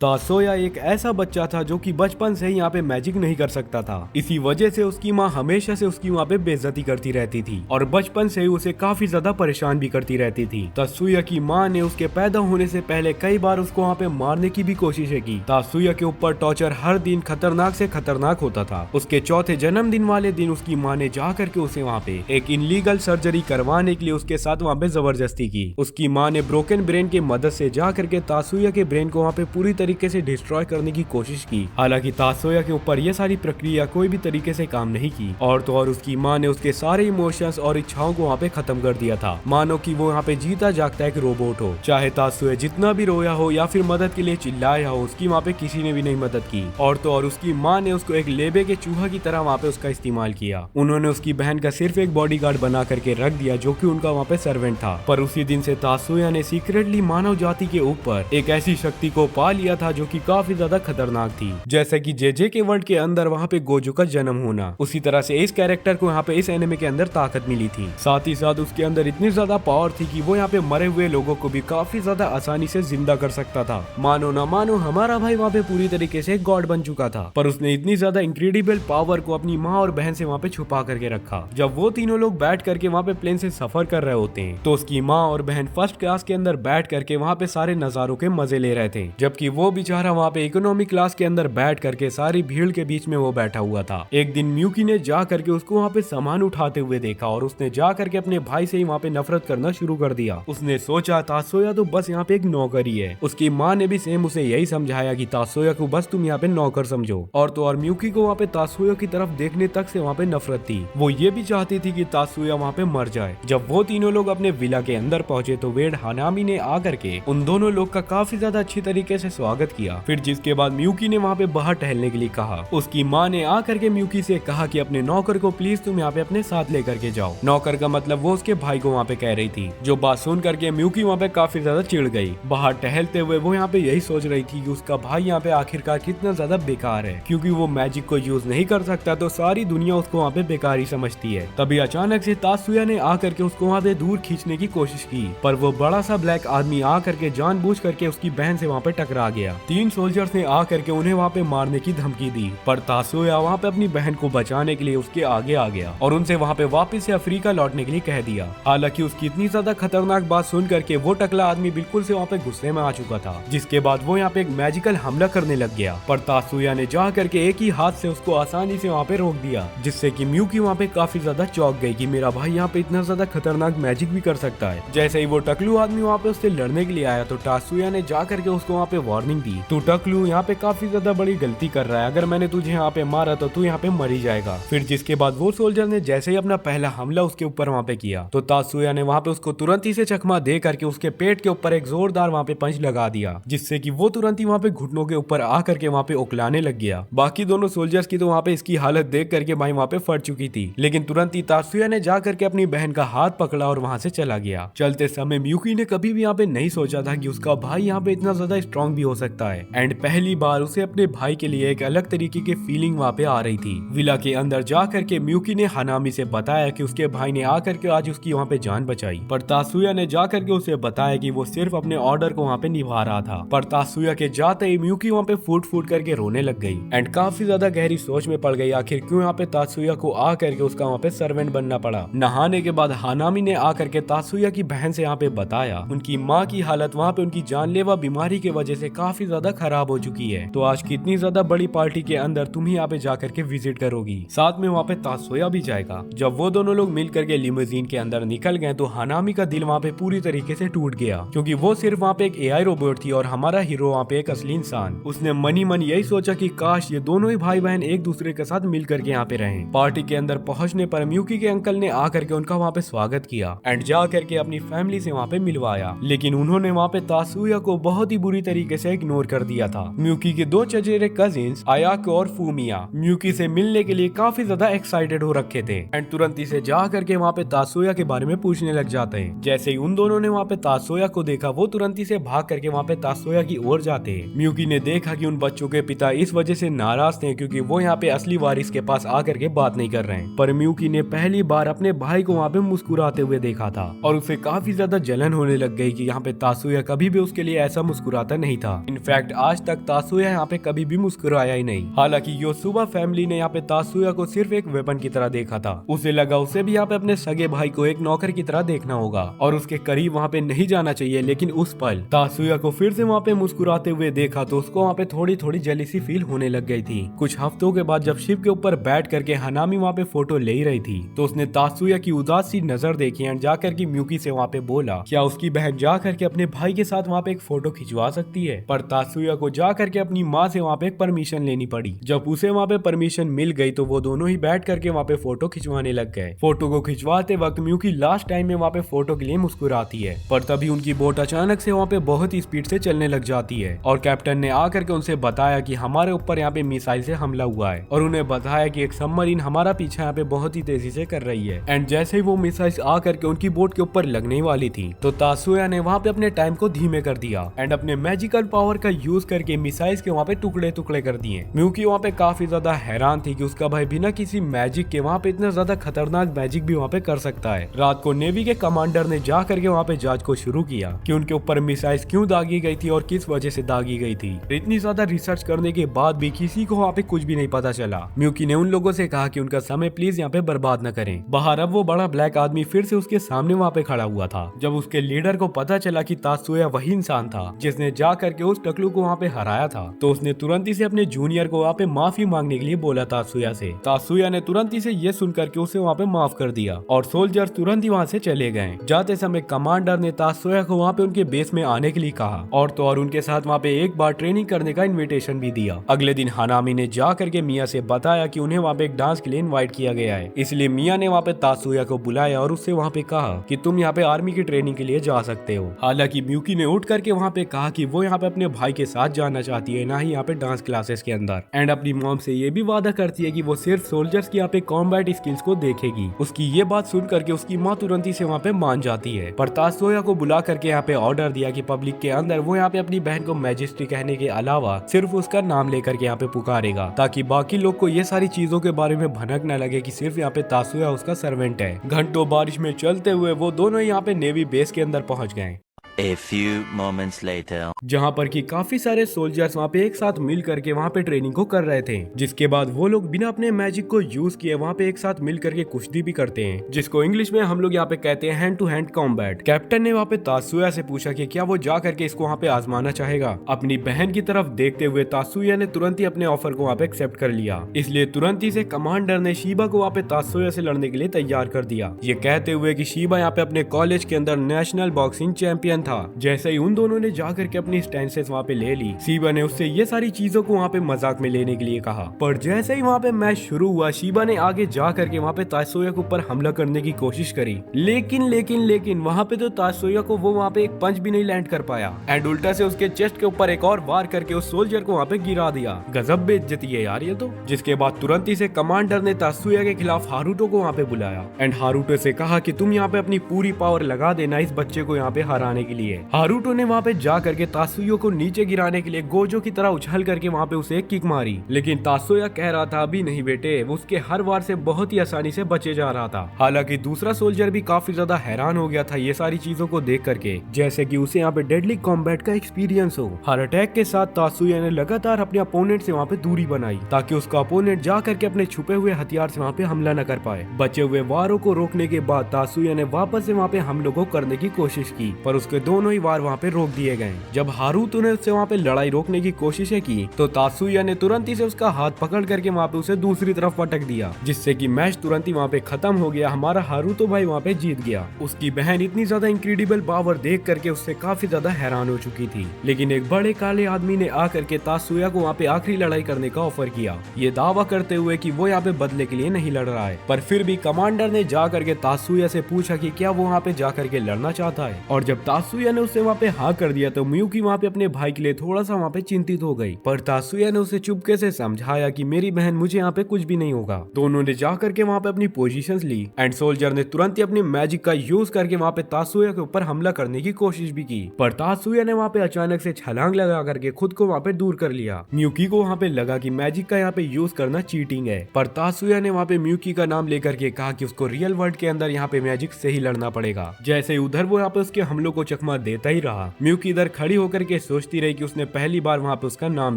तासोया एक ऐसा बच्चा था जो कि बचपन से ही यहाँ पे मैजिक नहीं कर सकता था। इसी वजह से उसकी माँ हमेशा से उसकी वहाँ पे बेइज्जती करती रहती थी और बचपन से ही उसे काफी ज्यादा परेशान भी करती रहती थी। तासुया की माँ ने उसके पैदा होने से पहले कई बार उसको वहाँ पे मारने की भी कोशिशें की। तासुया के ऊपर टॉर्चर हर दिन खतरनाक से खतरनाक होता था। उसके चौथे जन्मदिन वाले दिन उसकी माँ ने जा करके उसे वहाँ पे एक इनलीगल सर्जरी करवाने के लिए उसके साथ वहाँ पे जबरदस्ती की। उसकी माँ ने ब्रोकन ब्रेन की मदद से जा करके तासुया के ब्रेन को वहाँ पे पूरी तरीके से डिस्ट्रॉय करने की कोशिश की। हालांकि तासोया के ऊपर यह सारी प्रक्रिया कोई भी तरीके से काम नहीं की और तो और उसकी माँ ने उसके सारे इमोशंस और इच्छाओं को वहाँ पे खत्म कर दिया था। मानो कि वो यहाँ पे जीता जागता एक रोबोट हो। चाहे तासोया जितना भी रोया हो या फिर मदद के लिए चिल्लाया हो, उसकी वहाँ पे किसी ने भी नहीं मदद की और तो और उसकी माँ ने उसको एक लेबे के चूहा की तरह वहाँ पे उसका इस्तेमाल किया। उन्होंने उसकी बहन का सिर्फ एक बॉडीगार्ड बना करके रख दिया जो कि उनका वहाँ पे सर्वेंट था। पर उसी दिन से तासोया ने सीक्रेटली मानव जाति के ऊपर एक ऐसी शक्ति को पा लिया था जो कि काफी ज्यादा खतरनाक थी। जैसे कि जेजे के वर्ल्ड के अंदर वहाँ पे गोजो का जन्म होना, उसी तरह से इस कैरेक्टर को यहाँ पे इस एनिमे के अंदर ताकत मिली थी। साथ ही साथ उसके अंदर इतनी ज्यादा पावर थी कि वो यहाँ पे मरे हुए लोगों को भी काफी ज्यादा आसानी से जिंदा कर सकता था। मानो ना मानो हमारा भाई वहाँ पे पूरी तरीके से गॉड बन चुका था, पर उसने इतनी ज्यादा इंक्रेडिबल पावर को अपनी माँ और बहन से वहाँ पे छुपा करके रखा। जब वो तीनों लोग बैठ करके वहाँ पे प्लेन से सफर कर रहे होते हैं तो उसकी माँ और बहन फर्स्ट क्लास के अंदर बैठ करके वहाँ पे सारे नजारों के मजे ले रहे थे, जबकि वो बेचारा वहाँ पे इकोनॉमी क्लास के अंदर बैठ करके सारी भीड़ के बीच में वो बैठा हुआ था। एक दिन म्यूकी ने जा करके उसको वहाँ पे सामान उठाते हुए देखा और उसने जा करके अपने भाई से ही वहाँ पे नफरत करना शुरू कर दिया। उसने सोचा तासोया तो बस यहाँ पे एक नौकर ही है। उसकी माँ ने भी सेम उसे यही समझाया कि तासोया को बस तुम यहाँ पे नौकर समझो। और तो और म्यूकी को वहाँ पे तासोया की तरफ देखने तक से वहाँ पे नफरत थी। वो ये भी चाहती थी कि तासोया वहाँ पे मर जाए। जब वो तीनों लोग अपने विला के अंदर पहुंचे तो वेड हानामी ने आकर के उन दोनों लोग का काफी ज्यादा अच्छी तरीके से स्वागत किया। फिर जिसके बाद म्यूकी ने वहाँ पे बाहर टहलने के लिए कहा। उसकी माँ ने आकर के म्यूकी से कहा कि अपने नौकर को प्लीज तुम यहाँ पे अपने साथ लेकर के जाओ। नौकर का मतलब वो उसके भाई को वहाँ पे कह रही थी। जो बात सुन करके म्यूकी वहाँ पे काफी ज्यादा चिढ़ गई। बाहर टहलते हुए वो यहाँ पे यही सोच रही थी कि उसका भाई यहाँ पे आखिरकार कितना ज्यादा बेकार है, क्योंकि वो मैजिक को यूज नहीं कर सकता तो सारी दुनिया उसको वहाँ पे बेकार ही समझती है। तभी अचानक से तासुया ने आकर के उसको वहाँ पे दूर खींचने की कोशिश की, पर वो बड़ा सा ब्लैक आदमी आकर के जानबूझ करके उसकी बहन से वहाँ पे टकरा गया। 3 सोल्जर्स ने आकर के उन्हें वहाँ पे मारने की धमकी दी, पर तासोया वहाँ पे अपनी बहन को बचाने के लिए उसके आगे आ गया और उनसे वहाँ पे वापस से अफ्रीका लौटने के लिए कह दिया। हालांकि उसकी इतनी ज्यादा खतरनाक बात सुन करके वो टकला आदमी बिल्कुल से वहाँ पे गुस्से में आ चुका था, जिसके बाद वो यहाँ पे एक मैजिकल हमला करने लग गया। पर तासोया ने जा करके एक ही हाथ से उसको आसानी से वहाँ पे रोक दिया, जिससे कि म्यूकी वहाँ पे काफी ज्यादा चौंक गई कि मेरा भाई यहाँ पे इतना ज्यादा खतरनाक मैजिक भी कर सकता है। जैसे ही वो टकलू आदमी वहाँ पे उससे लड़ने के लिए आया तो तासुया ने जा करके उसको वहाँ पे वार्निंग दी, तू टकलू यहाँ पे काफी ज्यादा बड़ी गलती कर रहा है, अगर मैंने तुझे यहाँ पे मारा तो तू यहाँ पे मर ही जाएगा। फिर जिसके बाद वो सोल्जर ने जैसे ही अपना पहला हमला उसके ऊपर वहाँ पे किया तो तासुया ने वहाँ पे उसको तुरंत ही से चकमा दे करके उसके पेट के ऊपर एक जोरदार वहाँ पे पंच लगा दिया, जिससे कि वो तुरंत ही वहाँ पे घुटनों के ऊपर आ करके वहाँ पे उकलाने लग गया। बाकी दोनों सोल्जर्स की तो वहाँ पे इसकी हालत देख करके भाई वहाँ पे फट चुकी थी, लेकिन तुरंत ही तासुया ने जा करके अपनी बहन का हाथ पकड़ा और वहाँ से चला गया। चलते समय म्यूकी ने कभी भी यहाँ पे नहीं सोचा था कि उसका भाई यहाँ पे इतना ज्यादा स्ट्रॉन्ग भी हो सकता है एंड पहली बार उसे अपने भाई के लिए एक अलग तरीके की फीलिंग वहाँ पे आ रही थी। विला के अंदर जा करके म्यूकी ने हानामी से बताया कि उसके भाई ने आकर के आज उसकी वहाँ पे जान बचाई, पर तासुया ने जा करके उसे बताया कि वो सिर्फ अपने ऑर्डर को वहाँ पे निभा रहा था। पर तासुया के जाते ही म्यूकी वहाँ पे फूट फूट करके रोने लग गई एंड काफी ज्यादा गहरी सोच में पड़ गई आखिर क्यों यहाँ पे तासुया को आ करके उसका वहाँ पे सर्वेंट बनना पड़ा। नहाने के बाद हानामी ने आकर के तासुया की बहन से यहाँ पे बताया उनकी माँ की हालत वहाँ पे उनकी जानलेवा बीमारी की वजह से काफी ज्यादा खराब हो चुकी है, तो आज कितनी ज्यादा बड़ी पार्टी के अंदर तुम ही यहाँ पे जा करके विजिट करोगी, साथ में वहाँ पे तासोया भी जाएगा। जब वो दोनों लोग मिल करके लिमोजीन के अंदर निकल गए तो हानामी का दिल वहाँ पे पूरी तरीके से टूट गया, क्योंकि वो सिर्फ वहाँ पे एक एआई रोबोट थी और हमारा हीरो वहाँ पे एक असली इंसान। उसने मनी मन यही सोचा कि काश ये दोनों ही भाई बहन एक दूसरे के साथ मिल करके यहाँ पे रहें। पार्टी के अंदर पहुंचने पर म्यूकी के अंकल ने आकर के उनका वहाँ पे स्वागत किया एंड जा करके अपनी फैमिली से वहाँ पे मिलवाया, लेकिन उन्होंने वहाँ पे तासुया को बहुत ही बुरी तरीके से इग्नोर कर दिया था। म्यूकी के 2 चचेरे कजिन्स आयाको और फूमिया म्यूकी से मिलने के लिए काफी ज्यादा एक्साइटेड हो रखे थे एंड तुरंत ही से जा करके वहाँ पे तासुया के बारे में पूछने लग जाते हैं। जैसे ही उन दोनों ने वहाँ पे तासुया को देखा वो तुरंत ही से भाग करके वहाँ पे तासुया की ओर जाते हैं। म्यूकी ने देखा कि उन बच्चों के पिता इस वजह से नाराज थे क्योंकि वो यहाँ पे असली वारिस के पास आकर के बात नहीं कर रहे हैं, पर म्यूकी ने पहली बार अपने भाई को वहाँ पे मुस्कुराते हुए देखा था और उसे काफी ज्यादा जलन होने लग गई कि यहाँ पे तासुया कभी भी उसके लिए ऐसा मुस्कुराता नहीं था। इनफैक्ट आज तक तासुया यहाँ पे कभी भी मुस्कुराया ही नहीं। हालांकि योसुबा फैमिली ने यहाँ पे तासुया को सिर्फ एक वेपन की तरह देखा था। उसे लगा उसे भी यहाँ पे अपने सगे भाई को एक नौकर की तरह देखना होगा और उसके करीब वहाँ पे नहीं जाना चाहिए। लेकिन उस पल तासुया को फिर से वहाँ पे मुस्कुराते हुए देखा तो उसको वहाँ पे थोड़ी थोड़ी जेलिसी फील होने लग गई थी। कुछ हफ्तों के बाद जब शिप के ऊपर बैठ करके हनामी वहाँ पे फोटो ले ही रही थी तो उसने तासुया की उदास सी नजर देखी एंड जाकर के म्यूकी से वहाँ पे बोला क्या उसकी बहन जा करके अपने भाई के साथ वहाँ पे एक फोटो खिंचवा सकती है। पर तासुया को जा करके अपनी माँ से वहाँ पे एक परमिशन लेनी पड़ी। जब उसे वहाँ पे परमिशन मिल गई तो वो दोनों ही बैठ करके वहाँ पे फोटो खिंचवाने लग गए। फोटो को खिंचवाते वक्त म्यूकी लास्ट टाइम में वहाँ पे फोटो के लिए मुस्कुराती है, पर तभी उनकी बोट अचानक से वहाँ पे बहुत ही स्पीड से चलने लग जाती है और कैप्टन ने आकर के उनसे बताया कि हमारे ऊपर यहाँ पे मिसाइल से हमला हुआ है और उन्हें बताया कि एक सबमरीन हमारा पीछा यहाँ पे बहुत ही तेजी से कर रही है। एंड जैसे ही वो मिसाइल आकर के उनकी बोट के ऊपर लगने वाली थी तो तासुया ने वहाँ पे अपने टाइम को धीमे कर दिया एंड अपने मैजिकल पावर का यूज करके मिसाइल्स के वहाँ पे टुकड़े टुकड़े कर दिए। म्यूकी वहाँ पे काफी ज्यादा हैरान थी कि उसका भाई बिना किसी मैजिक के वहाँ पे इतना ज्यादा खतरनाक मैजिक भी वहाँ पे कर सकता है। रात को नेवी के कमांडर ने जा करके वहाँ पे जांच को शुरू किया कि उनके ऊपर मिसाइल्स क्यों दागी गई थी और किस वजह से दागी गई थी। इतनी ज्यादा रिसर्च करने के बाद भी किसी को वहाँ पे कुछ भी नहीं पता चला। म्यूकी ने उन लोगों से कहा कि उनका समय प्लीज यहाँ पे बर्बाद न करें। बाहर अब वो बड़ा ब्लैक आदमी फिर से उसके सामने वहाँ पे खड़ा हुआ था। जब उसके लीडर को पता चला कि तासुया वही इंसान था जिसने जा करके उस टकलू को वहाँ पे हराया था तो उसने तुरंत ही से अपने जूनियर को वहाँ पे माफी मांगने के लिए बोला तासुया से। तासुया ने तुरंत ही से ये सुन करके उसे वहाँ पे माफ कर दिया और सोल्जर तुरंत ही वहाँ से चले गए। जाते समय कमांडर ने तासुया को वहाँ पे उनके बेस में आने के लिए कहा और तो और उनके साथ वहाँ पे एक बार ट्रेनिंग करने का इन्विटेशन भी दिया। अगले दिन हनामी ने जा करके मिया से बताया कि उन्हें वहाँ पे एक डांस के लिए इन्वाइट किया गया है, इसलिए मिया ने वहाँ पे तासुया को बुलाया और उससे वहाँ पे कहा कि तुम यहाँ पे आर्मी की ट्रेनिंग के लिए जा सकते हो। हालांकि म्यूकी ने उठ करके वहाँ पे कहा कि वो यहाँ पे अपने भाई के साथ जाना चाहती है, ना ही यहाँ पे डांस क्लासेस के अंदर। एंड अपनी मॉम से ये भी वादा करती है कि वो सिर्फ सोल्जर्स की यहाँ पे कॉम्बैट स्किल्स को देखेगी। उसकी ये बात सुन करके उसकी माँ तुरंत ही से वहाँ पे मान जाती है। पर तासुया को बुला करके यहाँ पे ऑर्डर दिया कि पब्लिक के अंदर वो यहाँ पे अपनी बहन को मैजेस्टी कहने के अलावा सिर्फ उसका नाम लेकर के यहाँ पे पुकारेगा ताकि बाकी लोग को ये सारी चीजों के बारे में भनक न लगे कि सिर्फ यहाँ पे तासुया उसका सर्वेंट है। घंटों बारिश में चलते हुए वो दोनों यहाँ पे नेवी बेस के अंदर पहुंच गए। A few moments later. जहाँ पर कि काफी सारे सोल्जर्स वहाँ पे एक साथ मिल करके वहाँ पे ट्रेनिंग को कर रहे थे, जिसके बाद वो लोग बिना अपने मैजिक को यूज किए वहाँ पे एक साथ मिल करके कुश्ती भी करते हैं, जिसको इंग्लिश में हम लोग यहाँ पे कहते हैं hand to hand combat. Captain ने वहाँ पे तासुया से पूछा कि क्या वो जा करके इसको वहाँ पे आजमाना चाहेगा। अपनी बहन की तरफ देखते हुए तासुया ने तुरंत ही अपने ऑफर को वहाँ पे एक्सेप्ट कर लिया, इसलिए तुरंत ही से कमांडर ने शीबा को वहाँ पे तासुया से लड़ने के लिए तैयार कर दिया, ये कहते हुए कि शीबा यहाँ पे अपने कॉलेज के अंदर नेशनल बॉक्सिंग चैंपियन था। जैसे ही उन दोनों ने जाकर के अपनी स्टैंसेस वहाँ पे ले ली, शीबा ने उससे ये सारी चीजों को वहाँ पे मजाक में लेने के लिए कहा। पर जैसे ही वहाँ पे मैच शुरू हुआ, शीबा ने आगे जा करके वहाँ पे तासुया के ऊपर हमला करने की कोशिश करी, लेकिन वहाँ पे तो तासुया को वो वहाँ पे एक पंच भी नहीं लैंड कर पाया एंड उल्टा से उसके चेस्ट के ऊपर एक और वार करके उस सोल्जर को वहाँ पे गिरा दिया। गजब बेइज्जती है यार ये तो। जिसके बाद तुरंत ही से कमांडर ने तासुया के खिलाफ हारुतो को वहाँ पे बुलाया एंड हारुतो से कहा कि तुम यहाँ पे अपनी पूरी पावर लगा देना इस बच्चे को यहाँ पे हराने के लिए। हारुतो ने वहाँ पे जा करके तासुया को नीचे गिराने के लिए गोजो की तरह उछल करके वहाँ पे उसे एक किक मारी, लेकिन तासुया कह रहा था अभी नहीं बेटे, वो उसके हर वार से बहुत ही आसानी से बचे जा रहा था। हालांकि दूसरा सोल्जर भी काफी ज्यादा हैरान हो गया था ये सारी चीजों को देख करके, जैसे कि उसे यहाँ पे डेडली कॉम्बैट का एक्सपीरियंस हो। हर अटैक के साथ तासुया ने लगातार अपने अपोनेंट से वहाँ पे दूरी बनाई ताकि उसका अपोनेंट जा करके अपने छुपे हुए हथियार से वहाँ पे हमला न कर पाए। बचे हुए वारों को रोकने के बाद तासुया ने वापस से वहाँ पे हमलों को करने की कोशिश की, पर उसके दोनों ही वार वहाँ पे रोक दिए गए। जब हारुतो ने उससे वहाँ पे लड़ाई रोकने की कोशिशें की तो तासुया ने तुरंत ही से उसका हाथ पकड़ करके वहाँ पे उसे दूसरी तरफ पटक दिया, जिससे कि मैच तुरंत ही वहाँ पे खत्म हो गया। हमारा हारुतो भाई वहाँ पे जीत गया। उसकी बहन इतनी ज्यादा इंक्रेडिबल पावर देख करके उससे काफी ज्यादा हैरान हो चुकी थी, लेकिन एक बड़े काले आदमी ने आकर के तासुया को वहाँ पे आखिरी लड़ाई करने का ऑफर किया, ये दावा करते हुए कि वो यहाँ पे बदले के लिए नहीं लड़ रहा है। पर फिर भी कमांडर ने जा करके तासुया से पूछा कि क्या वो वहाँ पे जा करके लड़ना चाहता है, और जब तासुया ने उससे वहाँ पे हाँ कर दिया तो मियुकी वहाँ पे अपने भाई के लिए थोड़ा सा वहाँ पे चिंतित हो गई। पर तासुया ने उसे चुपके से समझाया कि मेरी बहन, मुझे यहाँ पे कुछ भी नहीं होगा। दोनों ने जा करके वहाँ पे अपनी पोजीशंस ली एंड सोल्जर ने तुरंत ही अपनी मैजिक का यूज करके वहाँ पे तासुया के ऊपर हमला करने की कोशिश भी की, पर तासुया ने वहाँ पे अचानक से छलांग लगा करके खुद को वहाँ पे दूर कर लिया। मियुकी को वहाँ पे लगा कि मैजिक का यहाँ पे यूज करना चीटिंग है, पर तासुया ने वहाँ पे मियुकी का नाम लेकर के कहा कि उसको रियल वर्ल्ड के अंदर यहाँ पे मैजिक से ही लड़ना पड़ेगा। जैसे उधर वो यहाँ पे उसके हमलों को चकमा देता ही रहा। म्यूकी इधर खड़ी होकर के सोचती रही कि उसने पहली बार वहाँ पे उसका नाम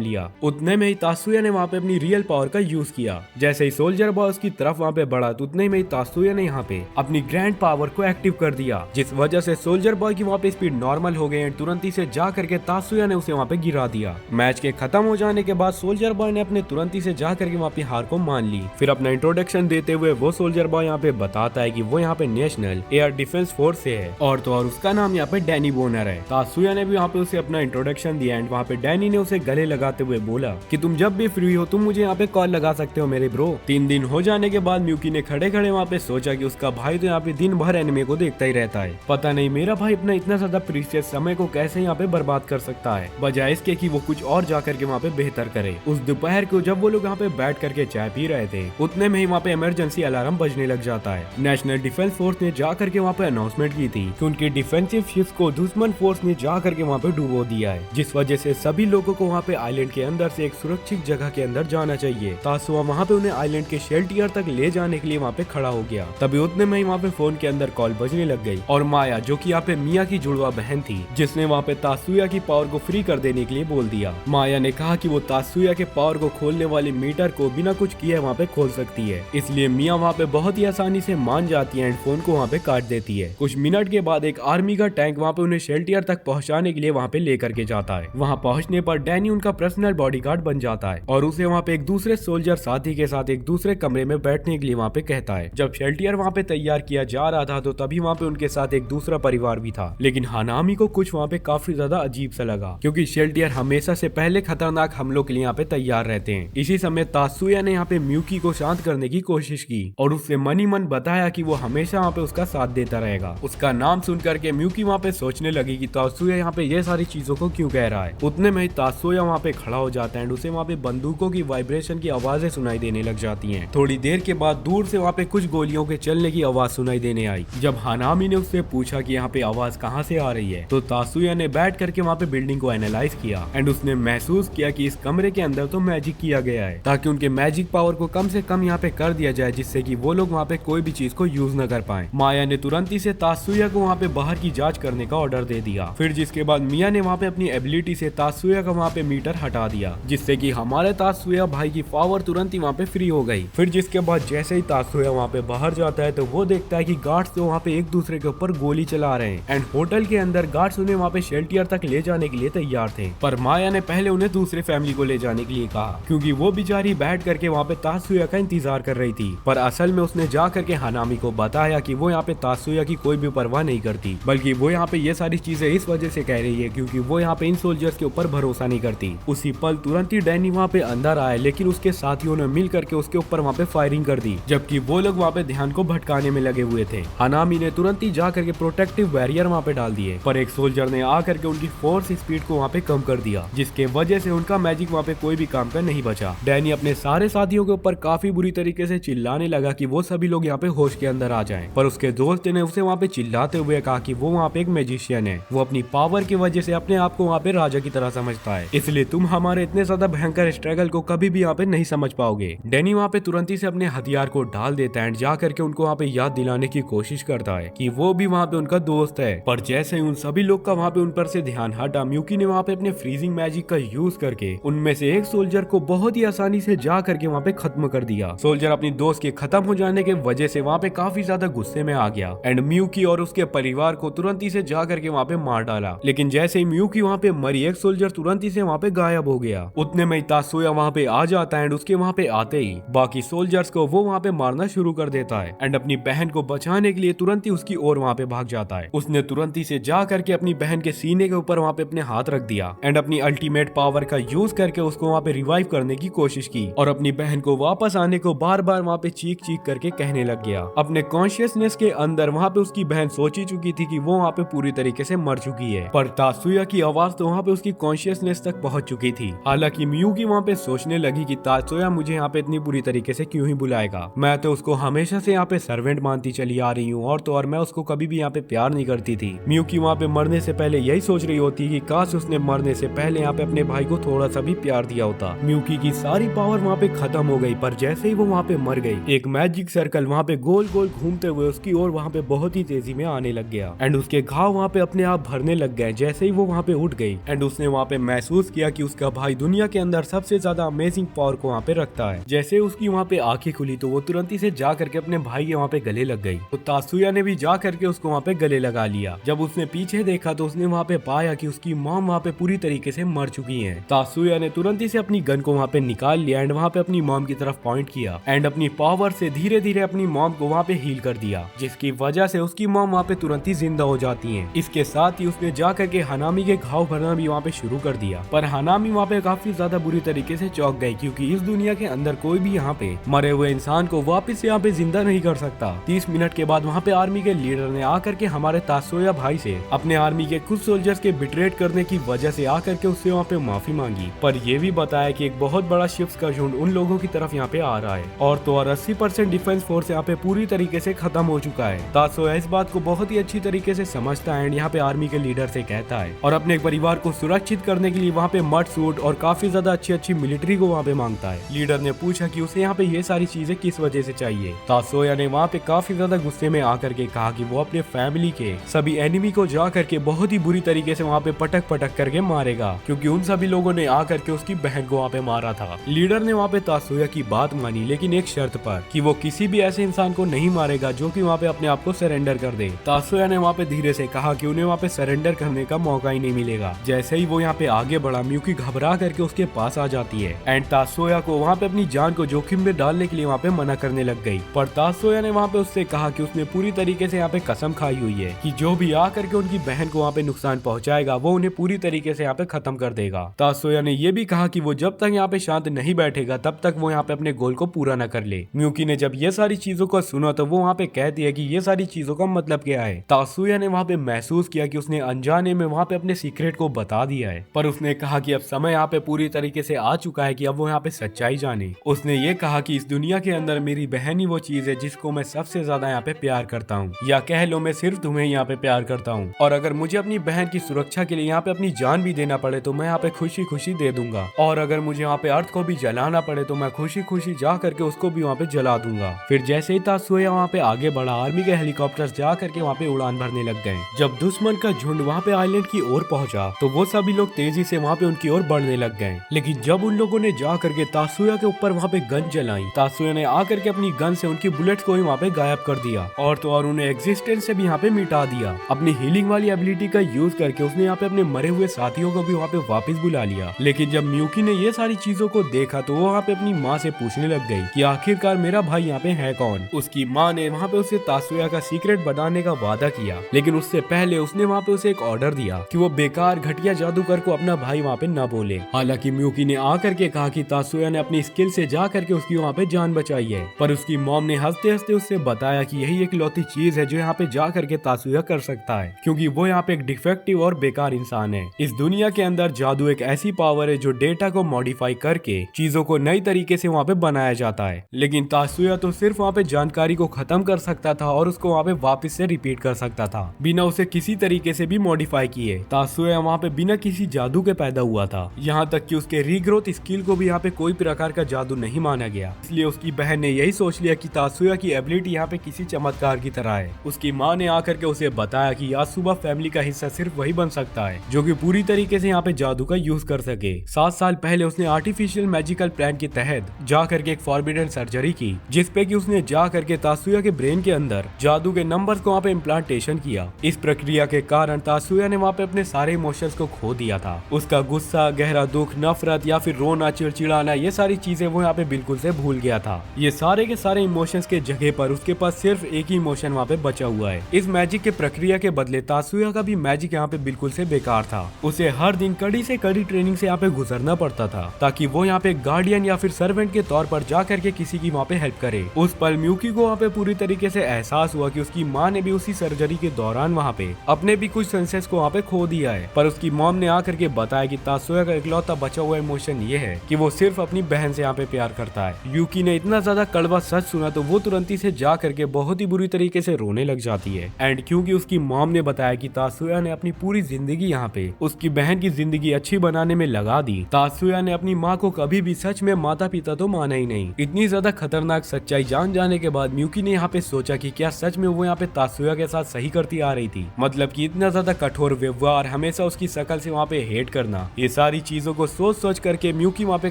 लिया। उतने में ही तात्सुया ने वहाँ पे अपनी रियल पावर का यूज किया। जैसे ही सोल्जर बॉय उसकी तरफ वहाँ पे बढ़ा तो उतने में ही तात्सुया ने यहाँ पे अपनी ग्रैंड पावर को एक्टिव कर दिया, जिस वजह से सोल्जर बॉय की वहाँ पे स्पीड नॉर्मल हो गई एंड तुरंत ही से जा करके तात्सुया ने उसे वहाँ पे गिरा दिया। मैच के खत्म हो जाने के बाद सोल्जर बॉय ने अपने तुरंत ही से जा करके वहाँ पे हार को मान ली। फिर अपना इंट्रोडक्शन देते हुए वो सोल्जर बॉय यहाँ पे बताता है कि वो यहाँ पे नेशनल एयर डिफेंस फोर्स से है और तो और उसका नाम यहाँ पे डैनी बोनर है। तात्सुया ने भी यहाँ पे उसे अपना इंट्रोडक्शन दिया एंड वहाँ पे डैनी ने उसे गले लगाते हुए बोला कि तुम जब भी फ्री हो तुम मुझे यहाँ पे कॉल लगा सकते हो मेरे ब्रो। 3 दिन हो जाने के बाद म्यूकी ने खड़े खड़े वहाँ पे सोचा कि उसका भाई तो यहाँ पे दिन भर एनिमे को देखता ही रहता है, पता नहीं मेरा भाई अपना इतना ज्यादा प्रीशियस समय को कैसे यहाँ पे बर्बाद कर सकता है, बजाय इसके कि वो कुछ और जा करके वहाँ पे बेहतर करे। उस दोपहर को जब वो लोग यहाँ पे बैठ करके चाय पी रहे थे उतने में ही वहाँ पे इमरजेंसी अलार्म बजने लग जाता है। नेशनल डिफेंस फोर्स ने जा करके वहाँ पे अनाउंसमेंट की थी कि उनकी डिफेंसिव शिप्स को दुश्मन फोर्स ने जा करके वहाँ पे डुबो दिया है, जिस वजह से सभी लोगों को वहाँ पे आइलैंड के अंदर से एक सुरक्षित जगह के अंदर जाना चाहिए। तात्सुया वहाँ पे उन्हें आइलैंड के शेल्टर तक ले जाने के लिए वहाँ पे खड़ा हो गया। तभी उतने में ही वहाँ पे फोन के अंदर कॉल बजने लग गई और माया जो कि यहाँ पे मिया की जुड़वा बहन थी जिसने वहाँ पे तात्सुया की पावर को फ्री कर देने के लिए बोल दिया। माया ने कहा कि वो तात्सुया के पावर को खोलने वाले मीटर को बिना कुछ किए वहाँ पे खोल सकती है, इसलिए मिया वहाँ पे बहुत ही आसानी से मान जाती है एंड फोन को वहाँ पे काट देती है। कुछ मिनट के बाद एक आर्मी का टैंक वहाँ पे उन्हें शेल्टर तक पहुँचाने के लिए वहाँ पे लेकर के जाता है। वहाँ पहुँचने पर डैनी उनका पर्सनल बॉडीगार्ड बन जाता है और उसे वहाँ पे एक दूसरे सोल्जर साथी के साथ एक दूसरे कमरे में बैठने के लिए वहाँ पे कहता है। जब शेल्टर वहाँ पे तैयार किया जा रहा था तो तभी वहाँ पे उनके साथ एक दूसरा परिवार भी था, लेकिन हानामी को कुछ वहाँ पे काफी ज्यादा अजीब सा लगा क्योंकि शेल्टर हमेशा से पहले खतरनाक हमलों के लिए यहाँ पे तैयार रहते हैं। इसी समय तात्सुया ने यहाँ पे म्यूकी को शांत करने की कोशिश की और उससे मनी मन बताया कि वो हमेशा वहाँ पे उसका साथ देता रहेगा। उसका नाम सुन करके म्यूकी वहाँ पे सोचने लगी कि तात्सुया यहाँ पे ये सारी चीजों को क्यों कह रहा है। उतने में ही तात्सुया वहाँ पे खड़ा हो जाता है एंड उसे वहाँ पे बंदूकों की वाइब्रेशन की आवाजें सुनाई देने लग जाती हैं। थोड़ी देर के बाद दूर से वहाँ पे कुछ गोलियों के चलने की आवाज सुनाई देने आई। जब हानामी ने उससे पूछा कि यहाँ पे आवाज कहाँ से आ रही है तो तात्सुया ने बैठ करके वहाँ पे बिल्डिंग को एनालाइज किया एंड उसने महसूस किया कि इस कमरे के अंदर तो मैजिक किया गया है ताकि उनके मैजिक पावर को कम से कम यहाँ पे कर दिया जाए जिससे कि वो लोग वहाँ पे कोई भी चीज को यूज न कर पाए। माया ने तुरंत ही से तात्सुया को वहाँ पे बाहर की जांच करने का ऑर्डर दे दिया। फिर जिसके बाद मिया ने वहाँ पे अपनी एबिलिटी से तात्सुया का वहाँ पे मीटर हटा दिया जिससे कि हमारे तात्सुया भाई की पावर तुरंत ही वहाँ पे फ्री हो गई। फिर जिसके बाद जैसे ही तात्सुया वहाँ पे बाहर जाता है तो वो देखता है कि गार्ड्स तो वहाँ पे एक दूसरे के ऊपर गोली चला रहे हैं एंड होटल के अंदर गार्ड्स उन्हें वहाँ पे शेल्टर तक ले जाने के लिए तैयार थे, पर माया ने पहले उन्हें दूसरे फैमिली को ले जाने के लिए कहा क्योंकि वो बेचारी बैठ करके वहाँ पे तात्सुया का इंतजार कर रही थी। पर असल में उसने जा करके हानामी को बताया कि वो यहाँ पे तात्सुया की कोई भी परवाह नहीं करती, बल्कि वो यहाँ पे ये सारी चीजें इस वजह से कह रही है क्योंकि वो यहाँ पे इन सोल्जर्स के ऊपर भरोसा नहीं करती। उसी पल तुरंत ही डैनी वहाँ पे अंदर आया, लेकिन उसके साथियों ने मिल करके उसके ऊपर वहाँ पे फायरिंग कर दी, जबकि वो लोग वहाँ पे ध्यान को भटकाने में लगे हुए थे। हानामी ने तुरंत ही जा करके प्रोटेक्टिव बैरियर वहाँ पे डाल दिए, पर एक सोल्जर ने आकर के उनकी फोर्स स्पीड को वहाँ पे कम कर दिया, जिसके वजह से उनका मैजिक वहाँ पे कोई भी काम का नहीं बचा। डैनी अपने सारे साथियों के ऊपर काफी बुरी तरीके से चिल्लाने लगा कि वो सभी लोग यहाँ पे होश के अंदर आ जाएं, पर उसके दोस्त ने उसे वहाँ पे चिल्लाते हुए कहा कि वो वहाँ पे एक मैजिशियन है, वो अपनी पावर की वजह से अपने आप को वहाँ पे राजा की तरह समझता है, इसलिए तुम हमारे इतने ज्यादा भयंकर स्ट्रगल को कभी भी यहाँ पे नहीं समझ पाओगे। डैनी वहाँ पे तुरंत ही से अपने हथियार को डाल देता है एंड जा करके उनको वहाँ पे याद दिलाने की कोशिश करता है कि वो भी वहाँ पे उनका दोस्त है, पर जैसे ही उन सभी लोग का वहाँ पे उन पर से ध्यान हटा, म्यूकी ने वहाँ पे अपने फ्रीजिंग मैजिक का यूज करके उनमें से एक सोल्जर को बहुत ही आसानी से जा करके वहाँ पे खत्म कर दिया। सोल्जर अपनी दोस्त के खत्म हो जाने के वजह से वहाँ पे काफी ज्यादा गुस्से में आ गया एंड म्यूकी और उसके परिवार को तुरंत ही से जा करके वहाँ पे मार डाला, लेकिन जैसे ही म्यूकी वहाँ पे मरी, एक सोल्जर तुरंत ही से वहाँ पे गायब हो गया। उतने में तात्सुया वहाँ पे आ जाता है एंड उसके वहाँ पे आते ही बाकी सोल्जर्स को वो वहाँ पे मारना शुरू कर देता है एंड अपनी बहन को बचाने के लिए तुरंत ही उसकी ओर वहाँ पे भाग जाता है। उसने तुरंत ही से जा करके अपनी बहन के सीने के ऊपर वहाँ पे अपने हाथ रख दिया एंड अपनी अल्टीमेट पावर का यूज करके उसको वहाँ पे रिवाइव करने की कोशिश की और अपनी बहन को वापस आने को बार बार वहाँ पे चीख चीख करके कहने लग गया। अपने कॉन्शियसनेस के अंदर वहाँ पे उसकी बहन सोच ही चुकी थी कि वो वहाँ पे पूरी तरीके से मर चुकी है, पर तात्सुया की आवाज तो वहाँ पे उसकी कॉन्शियसनेस तक पहुंच चुकी थी। हालांकि म्यूकी वहाँ पे सोचने लगी कि तात्सुया मुझे यहाँ पे इतनी बुरी तरीके से क्यों ही बुलाएगा, मैं तो उसको हमेशा से यहाँ पे सर्वेंट मानती चली आ रही हूँ और तो और मैं उसको कभी भी यहाँ पे प्यार नहीं करती थी। म्यूकी वहाँ पे मरने से पहले यही सोच रही होती कि काश उसने मरने से पहले यहाँ पे अपने भाई को थोड़ा सा भी प्यार दिया होता। म्यूकी की सारी पावर वहाँ पे खत्म हो गई, पर जैसे ही वो वहाँ पे मर गई, एक मैजिक सर्कल वहाँ पे गोल गोल घूमते हुए उसकी ओर वहाँ पे बहुत ही तेजी में आने लग गया एंड उसके घाव वहाँ पे अपने आप भरने लग गए जैसे ही वो वहाँ पे उठ गई। एंड उसने वहाँ पे महसूस किया कि उसका भाई दुनिया के अंदर सबसे ज्यादा अमेजिंग पावर को वहाँ पे रखता है। जैसे उसकी वहाँ पे आंखें खुली तो वो तुरंत ही से जा करके अपने भाई के वहाँ पे गले लग गई। तो तासुया ने भी जा करके उसको वहाँ पे गले लगा लिया। जब उसने पीछे देखा तो उसने वहाँ पे पाया कि उसकी मॉम वहाँ पे पूरी तरीके से मर चुकी है। तासुया ने तुरंत ही से अपनी गन को वहाँ पे निकाल लिया एंड वहाँ पे अपनी मॉम की तरफ पॉइंट किया एंड अपनी पावर से धीरे धीरे अपनी मॉम को वहाँ पे हील कर दिया, जिसकी वजह से उसकी मॉम वहाँ पे तुरंत ही जिंदा हो जाती है। इसके साथ ही उसने जा करके हनामी के घाव भरना भी वहाँ पे शुरू कर दिया। पर हनामी वहाँ पे काफी ज्यादा बुरी तरीके से चौंक गई, क्योंकि इस दुनिया के अंदर कोई भी यहाँ पे मरे हुए इंसान को वापस से यहाँ पे जिंदा नहीं कर सकता। 30 मिनट के बाद वहाँ पे आर्मी के लीडर ने आकर के हमारे तासुया भाई से अपने आर्मी के कुछ सोल्जर्स के बिट्रेट करने की वजह से आकर के उससे वहाँ पे माफी मांगी, पर ये भी बताया कि एक बहुत बड़ा शिप्स का झुंड उन लोगों की तरफ यहाँ पे आ रहा है और तो और 80% डिफेंस फोर्स यहाँ पे पूरी तरीके से खत्म हो चुका है। तासुया इस बात को बहुत ही अच्छी तरीके से समझता है एंड यहाँ पे आर्मी के लीडर से कहता है और अपने परिवार को सुरक्षित करने के लिए वहाँ पे मड सूट और काफी ज्यादा अच्छी मिलिट्री को वहाँ पे मांगता है। लीडर ने पूछा कि उसे यहाँ पे ये सारी चीजें किस वजह से चाहिए। तासुया ने वहाँ पे काफी ज्यादा गुस्से में आकर के कहा कि वो अपने फैमिली के सभी एनिमी को जा करके बहुत ही बुरी तरीके से वहाँ पे पटक करके मारेगा, क्योंकि उन सभी लोगों ने आकर के उसकी बहन को वहाँ पे मारा था। लीडर ने वहाँ पे तासुया की बात मानी, लेकिन एक शर्त पर कि वो किसी भी ऐसे इंसान को नहीं मारेगा जो कि वहाँ पे अपने आप को सरेंडर कर दे। तासुया ने वहाँ पे धीरे से कहा कि उन्हें वहाँ पे सरेंडर करने का मौका ही नहीं मिलेगा। जैसे ही वो यहाँ पे आगे बढ़ा, म्यूकी घबरा करके उसके पास आ जाती है एंड तासुया को वहाँ पे अपनी जान को जोखिम में डालने के लिए वहाँ पे मना करने लग गई। पर तासुया ने वहाँ पे उससे कहा कि उसने पूरी तरीके से यहाँ पे कसम खाई हुई है कि जो भी आकर के उनकी बहन को वहाँ पे नुकसान पहुँचाएगा वो उन्हें पूरी तरीके से यहाँ पे खत्म कर देगा। तासुया ने ये भी कहा कि वो जब तक यहाँ पे शांत नहीं बैठेगा तब तक वो यहाँ पे अपने गोल को पूरा न कर ले। म्यूकी ने जब ये सारी चीजों को सुना तो वो वहाँ पे कहती है कि ये सारी चीजों का मतलब क्या है। तासुया ने वहाँ पे महसूस किया कि उसने अनजाने में वहाँ पे अपने सीक्रेट को बता दिया है, पर उसने कहा कि अब समय यहाँ पे पूरी तरीके से आ चुका है कि अब वो यहाँ पे सच्चाई जाने। उसने ये कहा कि इस दुनिया के अंदर मेरी बहन ही वो चीज है जिसको मैं सबसे ज्यादा यहाँ पे प्यार करता हूँ, या कह लो मैं सिर्फ तुम्हें यहाँ पे प्यार करता हूँ, और अगर मुझे अपनी बहन की सुरक्षा के लिए यहाँ पे अपनी जान भी देना पड़े तो मैं यहाँ पे खुशी खुशी दे दूंगा, और अगर मुझे यहाँ पे अर्थ को भी जलाना पड़े तो मैं खुशी खुशी जा करके उसको भी वहाँ पे जला दूंगा। फिर जैसे ही तासुया वहाँ पे आगे बढ़ा, आर्मी के हेलीकॉप्टर जा करके वहाँ पे उड़ान भरने लग गए। जब दुश्मन का झुंड वहाँ पे आइलैंड की ओर पहुंचा तो वो सभी लोग तेजी से वहाँ पे उनकी ओर बढ़ने लग गए, लेकिन जब उन लोगों ने जा करके तासुया के ऊपर वहाँ पे गन चलाई, तासुया ने आकर के अपनी गन से उनकी बुलेट्स को ही वहाँ पे गायब कर दिया और तो और उन्हें एग्जिस्टेंस से भी यहाँ पे मिटा दिया। अपनी हीलिंग वाली एबिलिटी का यूज करके उसने यहाँ पे अपने मरे हुए साथियों को भी वहाँ पे वापस बुला लिया। लेकिन जब म्यूकी ने ये सारी चीजों को देखा तो वो वहाँ पे अपनी माँ से पूछने लग गई कि आखिरकार मेरा भाई यहाँ पे है कौन। उसकी माँ ने वहाँ पे उसे तासुया का सीक्रेट बताने का वादा किया, लेकिन उससे पहले उसने वहाँ पे उसे एक ऑर्डर दिया कि वो बेकार घटिया जादूगर को अपना भाई वहाँ पे न बोले। हालांकि म्यूकी ने आकर के कहा कि तासुया ने अपनी स्किल से जा करके उसकी वहाँ पे जान बचाई है, पर उसकी मॉम ने हंसते हंसते उससे बताया कि यही एक लौती चीज है जो यहाँ पे जा करके तासुया कर सकता है, क्योंकि वो यहाँ पे एक डिफेक्टिव और बेकार इंसान है। इस दुनिया के अंदर जादू एक ऐसी पावर है जो डेटा को मॉडिफाई करके चीजों को नई तरीके से वहाँ पे बनाया जाता है, लेकिन तासुया तो सिर्फ वहाँ पे जानकारी को खत्म कर सकता था और उसको वहाँ पे वापस से रिपीट कर सकता था बिना उसे किसी तरीके से भी मॉडिफाई किए। तासुया वहाँ पे बिना किसी जादू के पैदा हुआ था, यहाँ तक कि उसके रीग्रोथ स्किल को भी यहाँ पे कोई प्रकार का जादू नहीं माना गया। इसलिए उसकी बहन ने यही सोच लिया कि तासुया की एबिलिटी यहाँ पे किसी चमत्कार की तरह है। उसकी माँ ने आकर के उसे बताया कि आज सुबह फैमिली का हिस्सा सिर्फ वही बन सकता है जो कि पूरी तरीके से यहाँ पे जादू का यूज कर सके। 7 साल पहले उसने आर्टिफिशियल मैजिकल प्लान के तहत जा करके एक फॉरबिडन सर्जरी की, जिसपे कि उसने जा करके तासुया के ब्रेन के अंदर जादू के नंबर्स को वहाँ पे इम्प्लांटेशन किया। इस प्रक्रिया के कारण तासुया ने वहाँ पे अपने सारे इमोशंस को खो दिया था। उसका गुस्सा, गहरा दुख, नफरत या फिर रोना, चिड़चिड़ाना, ये सारी चीजें वो यहाँ पे बिल्कुल से भूल गया था। ये सारे के सारे इमोशंस के जगह पर उसके पास सिर्फ एक ही इमोशन वहाँ पे बचा हुआ है। इस मैजिक के प्रक्रिया के बदले तासुया का भी मैजिक यहाँ पे बिल्कुल से बेकार था। उसे हर दिन कड़ी से कड़ी ट्रेनिंग से यहाँ पे गुजरना पड़ता था ताकि वो यहाँ पे गार्डियन या फिर सर्वेंट के तौर पर जा करके किसी की वहाँ पे हेल्प करे। उस पल म्यूकी को वहाँ पे पूरी तरीके से एहसास हुआ कि उसकी माँ ने भी उसी सर्जरी के दौरान वहाँ पे अपने भी कुछ सेंसेस को वहाँ पे खो दिया है, पर उसकी मॉम ने आकर के बताया कि तासुया का इकलौता बचा हुआ इमोशन ये है कि वो सिर्फ अपनी बहन से यहाँ पे प्यार करता है। यूकी ने इतना ज्यादा कड़वा सच सुना तो वो तुरंत ही से जा करके बहुत ही बुरी तरीके से रोने लग जाती है। एंड क्योंकि उसकी मॉम ने बताया कि तासुया ने अपनी पूरी जिंदगी यहाँ पे उसकी बहन की जिंदगी अच्छी बनाने में लगा दी, तासुया ने अपनी माँ को कभी भी सच में माता पिता तो माना ही नहीं। इतनी ज्यादा खतरनाक सच्चाई जान जाने के बाद म्यूकी ने यहाँ पे सोचा कि क्या सच में वो यहाँ पे तासुया के साथ सही करती आ रही थी। थी। मतलब कि इतना ज्यादा कठोर व्यवहार, हमेशा उसकी शकल से वहाँ पे हेट करना, ये सारी चीजों को सोच सोच करके म्यूकी वहाँ पे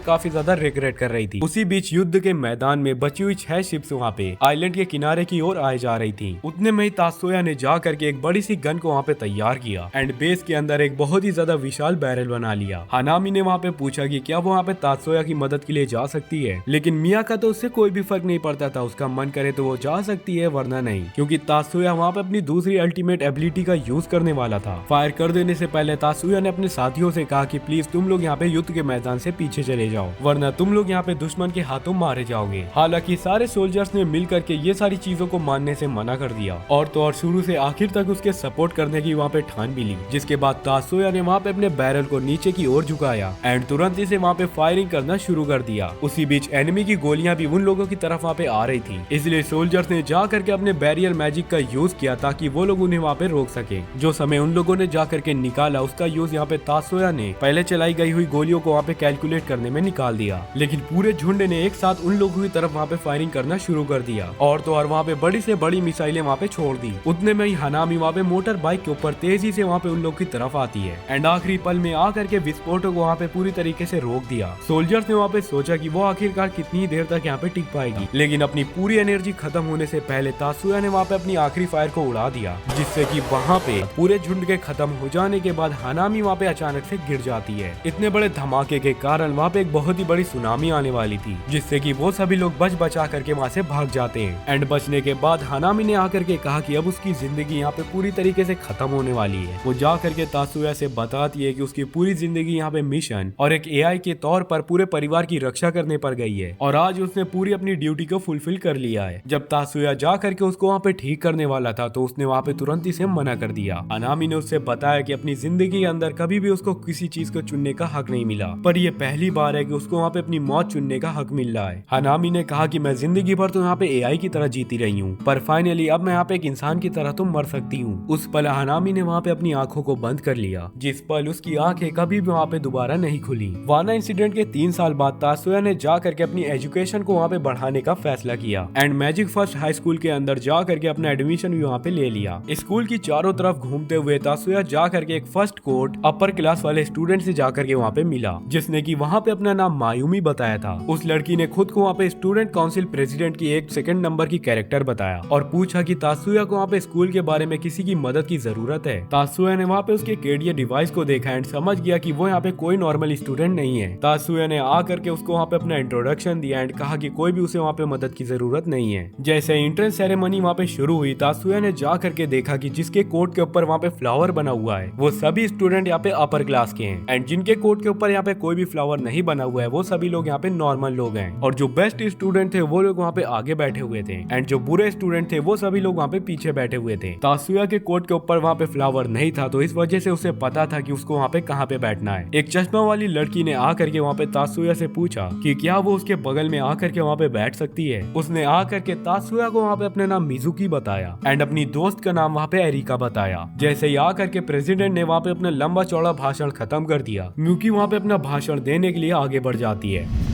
काफी ज्यादा रिग्रेट कर रही थी। उसी बीच युद्ध के मैदान में बची हुई 6 शिप्स वहाँ पे आइलैंड के किनारे की ओर आए जा रही थी। उतने में ही तात्सुया ने जा करके एक बड़ी सी गन को वहाँ पे तैयार किया एंड बेस के अंदर एक बहुत ही ज्यादा विशाल बैरल बना लिया। हानामी ने वहाँ पे पूछा कि क्या वो वहाँ पे तात्सुया की मदद के लिए जा सकती है, लेकिन मिया का तो उससे कोई भी फर्क नहीं पड़ता था। उसका मन करे तो वो जा सकती है वरना नहीं, क्योंकि तात्सुया वहाँ पे अपनी दूसरी अल्टीमेट एबिलिटी का यूज करने वाला था। फायर कर देने से पहले तात्सुया ने अपने साथियों से कहा कि प्लीज तुम लोग यहाँ पे युद्ध के मैदान से पीछे चले जाओ, वरना तुम लोग यहाँ पे दुश्मन के हाथों मारे जाओगे। हालांकि सारे सोल्जर्स ने मिल करके ये सारी चीजों को मानने से मना कर दिया और तो और शुरू से आखिर तक उसके सपोर्ट करने की वहाँ पे ठान भी ली। जिसके बाद तात्सुया ने वहाँ पे अपने बैरल को नीचे की ओर झुकाया एंड तुरंत ही से वहाँ पे फायरिंग करना शुरू कर दिया। उसी बीच एनिमी की गोलियां भी उन लोगों की तरफ वहाँ पे आ रही थी, इसलिए सोल्जर्स ने जा करके अपने बैरियर मैजिक का यूज किया ताकि वो लोग उन्हें वहाँ पे रोक सके। जो समय उन लोगों ने जा करके निकाला उसका यूज यहाँ पे तात्सुया ने पहले चलाई गई हुई गोलियों को वहाँ पे कैलकुलेट करने में निकाल दिया, लेकिन पूरे झुंड ने एक साथ उन लोगों की तरफ वहाँ पे फायरिंग करना शुरू कर दिया और तो और वहाँ पे बड़ी से बड़ी मिसाइलें वहाँ पे छोड़ दी। उतने में ही हानामी वहाँ पे मोटर बाइक के ऊपर तेजी से वहाँ पे उन लोगों की तरफ आती है एंड आखिरी पल में आकर के विस्फोटों को वहाँ पे पूरी तरीके से रोक दिया। सोल्जर्स ने वहाँ पे सोचा कि वो आखिरकार कितनी देर तक यहाँ पे टिक पाएगी, लेकिन अपनी पूरी एनर्जी खत्म होने से पहले तात्सुया ने वहाँ पे अपनी आखिरी फायर को उड़ा दिया, जिससे कि वहाँ पे पूरे झुंड के खत्म हो जाने के बाद हानामी वहाँ पे अचानक से गिर जाती है। इतने बड़े धमाके के कारण वहाँ पे एक बहुत ही बड़ी सुनामी आने वाली थी, जिससे कि वो सभी लोग बच बचा करके वहाँ से भाग जाते हैं एंड बचने के बाद हानामी ने आकर के कहा कि अब उसकी जिंदगी यहाँ पे पूरी तरीके से खत्म होने वाली है। वो जा करके तात्सुया से बताती है कि उसकी पूरी जिंदगी यहाँ पे मिशन और एक एआई के तौर पर पूरे परिवार की रक्षा करने पर गई है और आज उसने पूरी अपनी ड्यूटी को फुलफिल कर लिया है। जब तात्सुया जा करके उसको वहाँ पे ठीक करने वाला था तो उसने वहाँ पे तुरंत ही से मना कर दिया। हानामी ने उससे बताया कि अपनी जिंदगी के अंदर कभी भी उसको किसी चीज को चुनने का हक नहीं मिला, पर ये पहली बार है कि उसको वहाँ पे अपनी मौत चुनने का हक मिल रहा है। हानामी ने कहा कि मैं जिंदगी भर तो यहाँ पे एआई की तरह जीती रही हूँ, पर फाइनली अब मैं यहाँ पे एक इंसान की तरह तो मर सकती हूँ। उस पल हानामी ने वहाँ पे अपनी आंखों को बंद कर लिया, जिस पल उसकी आंखें कभी भी वहाँ पे दोबारा नहीं खुली। वाना इंसिडेंट के 3 साल बाद तात्सुया ने जा करके अपनी एजुकेशन को वहाँ पे बढ़ाने का फैसला किया and magic first high school के अंदर जा करके अपना एडमिशन भी वहाँ पे ले लिया। स्कूल की चारों तरफ घूमते हुए तात्सुया जा करके एक फर्स्ट कोर्ट अपर क्लास वाले स्टूडेंट से जा करके वहाँ पे मिला, जिसने की वहाँ पे अपना नाम मायूमी बताया था। उस लड़की ने खुद को वहाँ पे स्टूडेंट काउंसिल प्रेसिडेंट की एक 2nd नंबर की कैरेक्टर बताया और पूछा कि तात्सुया को वहाँ पे स्कूल के बारे में किसी की मदद की जरूरत है। तात्सुया ने वहाँ पे उसके केडिया डिवाइस को देखा एंड समझ गया कि वो यहाँ पे कोई नॉर्मल स्टूडेंट नहीं है। तात्सुया ने आ करके उसको वहाँ पे अपना इंट्रोडक्शन दिया एंड कहा कि कोई भी उसे वहाँ पे मदद की जरूरत नहीं है। जैसे एंट्रेंस सेरेमनी वहाँ पे शुरू हुई, तात्सुया ने जा करके देखा कि जिसके कोट के ऊपर वहाँ पे फ्लावर बना हुआ है वो सभी स्टूडेंट यहाँ पे अपर क्लास के हैं एंड जिनके कोट के ऊपर यहाँ पे कोई भी फ्लावर नहीं बना हुआ है वो सभी लोग यहाँ पे नॉर्मल लोग हैं और जो बेस्ट स्टूडेंट थे वो लोग वहाँ पे आगे बैठे हुए थे एंड जो बुरे स्टूडेंट थे वो सभी लोग वहाँ पे पीछे बैठे हुए थे। तात्सुया के कोट के ऊपर वहाँ पे फ्लावर नहीं था तो इस वजह से उसे पता था कि उसको वहाँ पे कहाँ पे बैठना है। एक चश्मा वाली लड़की ने आकर के वहाँ पे तात्सुया से पूछा कि क्या वो उसके बगल में आकर के वहाँ पे बैठ सकती है। उसने आकर के तात्सुया को वहाँ पे अपने नाम मिजुकी बताया एंड अपनी दोस्त का नाम वहाँ पे एरिका बताया। जैसे ही आकर के प्रेसिडेंट ने वहाँ पे अपना लंबा चौड़ा भाषण खत्म कर दिया, म्यूकी वहाँ पे अपना भाषण देने के लिए आगे बढ़ जाती है।